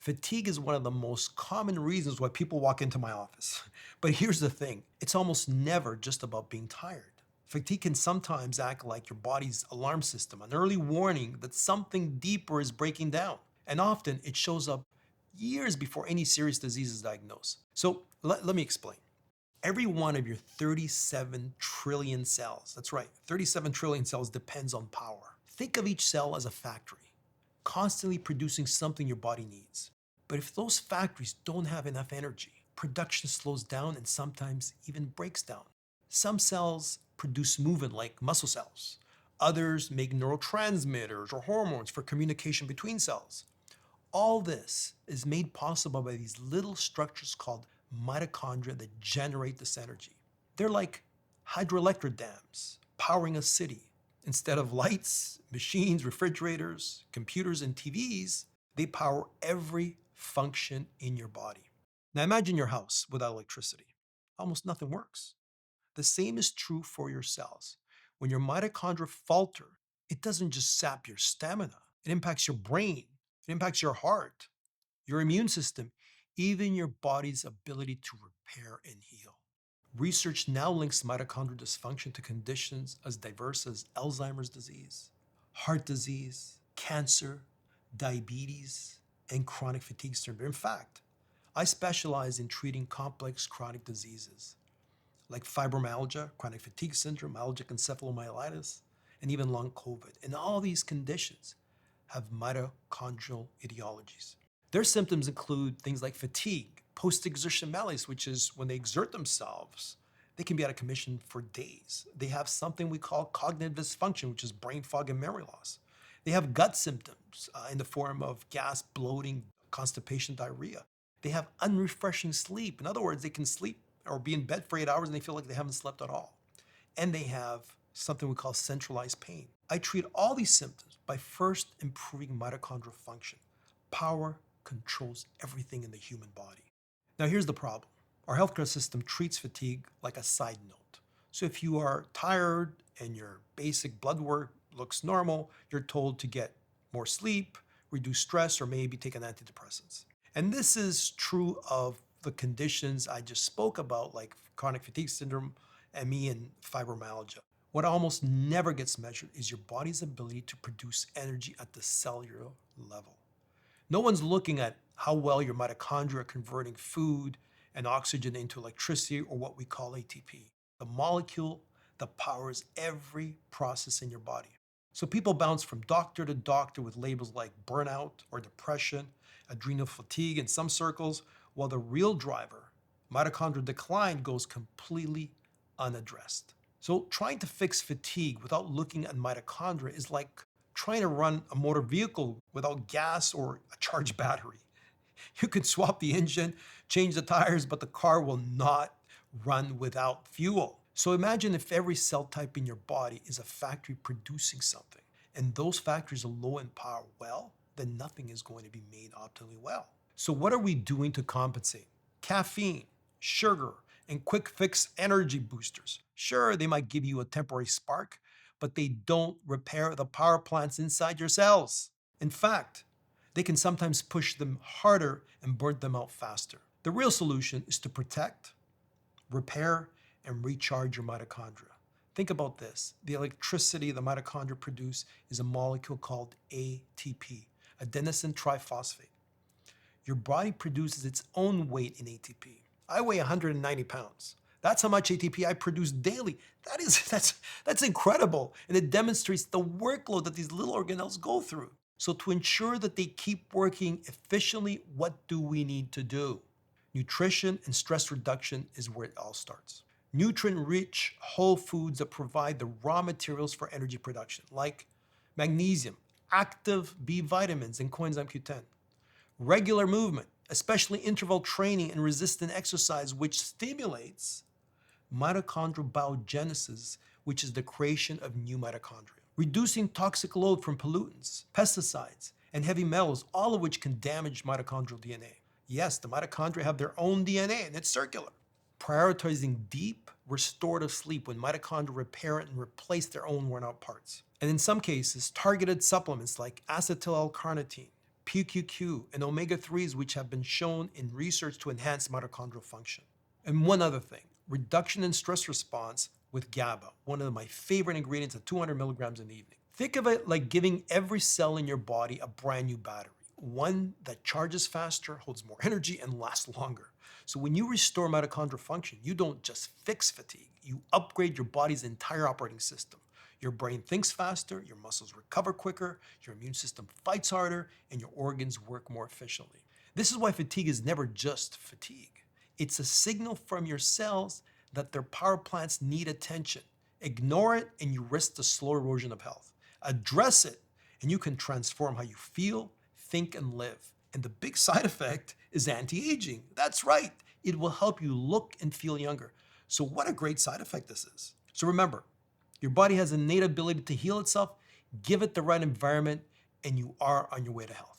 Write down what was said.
Fatigue is one of the most common reasons why people walk into my office. But here's the thing, it's almost never just about being tired. Fatigue can sometimes act like your body's alarm system, an early warning that something deeper is breaking down. And often it shows up years before any serious disease is diagnosed. So let me explain. Every one of your 37 trillion cells, that's right, 37 trillion cells depends on power. Think of each cell as a factory, constantly producing something your body needs. But if those factories don't have enough energy, production slows down and sometimes even breaks down. Some cells produce movement like muscle cells. Others make neurotransmitters or hormones for communication between cells. All this is made possible by these little structures called mitochondria that generate this energy. They're like hydroelectric dams powering a city. Instead of lights, machines, refrigerators, computers, and TVs, they power every function in your body. Now imagine your house without electricity. Almost nothing works. The same is true for your cells. When your mitochondria falter, it doesn't just sap your stamina, it impacts your brain, it impacts your heart, your immune system, even your body's ability to repair and heal. Research now links mitochondrial dysfunction to conditions as diverse as Alzheimer's disease, heart disease, cancer, diabetes, and chronic fatigue syndrome. In fact, I specialize in treating complex chronic diseases like fibromyalgia, chronic fatigue syndrome, myalgic encephalomyelitis, and even long COVID. And all these conditions have mitochondrial etiologies. Their symptoms include things like fatigue, post-exertion malaise, which is when they exert themselves, they can be out of commission for days. They have something we call cognitive dysfunction, which is brain fog and memory loss. They have gut symptoms in the form of gas, bloating, constipation, diarrhea. They have unrefreshing sleep. In other words, they can sleep or be in bed for 8 hours and they feel like they haven't slept at all. And they have something we call centralized pain. I treat all these symptoms by first improving mitochondrial function. Power controls everything in the human body. Now here's the problem. Our healthcare system treats fatigue like a side note. So if you are tired and your basic blood work looks normal, you're told to get more sleep, reduce stress, or maybe take an antidepressants. And this is true of the conditions I just spoke about, like chronic fatigue syndrome, ME, and fibromyalgia. What almost never gets measured is your body's ability to produce energy at the cellular level. No one's looking at how well your mitochondria are converting food and oxygen into electricity, or what we call ATP, the molecule that powers every process in your body. So people bounce from doctor to doctor with labels like burnout or depression, adrenal fatigue in some circles, while the real driver, mitochondrial decline, goes completely unaddressed. So trying to fix fatigue without looking at mitochondria is like trying to run a motor vehicle without gas or a charged battery. You can swap the engine, change the tires, but the car will not run without fuel. So imagine if every cell type in your body is a factory producing something, and those factories are low in power, well, then nothing is going to be made optimally well. So what are we doing to compensate? Caffeine, sugar, and quick fix energy boosters. Sure, they might give you a temporary spark, but they don't repair the power plants inside your cells. In fact, they can sometimes push them harder and burn them out faster. The real solution is to protect, repair, and recharge your mitochondria. Think about this. The electricity the mitochondria produce is a molecule called ATP, adenosine triphosphate. Your body produces its own weight in ATP. I weigh 190 pounds. That's how much ATP I produce daily. That's incredible. And it demonstrates the workload that these little organelles go through. So to ensure that they keep working efficiently, what do we need to do? Nutrition and stress reduction is where it all starts. Nutrient-rich whole foods that provide the raw materials for energy production, like magnesium, active B vitamins, and coenzyme Q10. Regular movement, especially interval training and resistant exercise, which stimulates mitochondrial biogenesis, which is the creation of new mitochondria. Reducing toxic load from pollutants, pesticides, and heavy metals, all of which can damage mitochondrial DNA. Yes, the mitochondria have their own DNA and it's circular. Prioritizing deep, restorative sleep when mitochondria repair and replace their own worn out parts. And in some cases, targeted supplements like acetyl-L-carnitine, PQQ, and omega-3s, which have been shown in research to enhance mitochondrial function. And one other thing, reduction in stress response with GABA, one of my favorite ingredients at 200 milligrams in the evening. Think of it like giving every cell in your body a brand new battery, one that charges faster, holds more energy, and lasts longer. So when you restore mitochondrial function, you don't just fix fatigue, you upgrade your body's entire operating system. Your brain thinks faster, your muscles recover quicker, your immune system fights harder, and your organs work more efficiently. This is why fatigue is never just fatigue. It's a signal from your cells that their power plants need attention. Ignore it and you risk the slow erosion of health. Address it and you can transform how you feel, think, and live. And the big side effect is anti-aging. That's right. It will help you look and feel younger. So what a great side effect this is. So remember, your body has an innate ability to heal itself. Give it the right environment and you are on your way to health.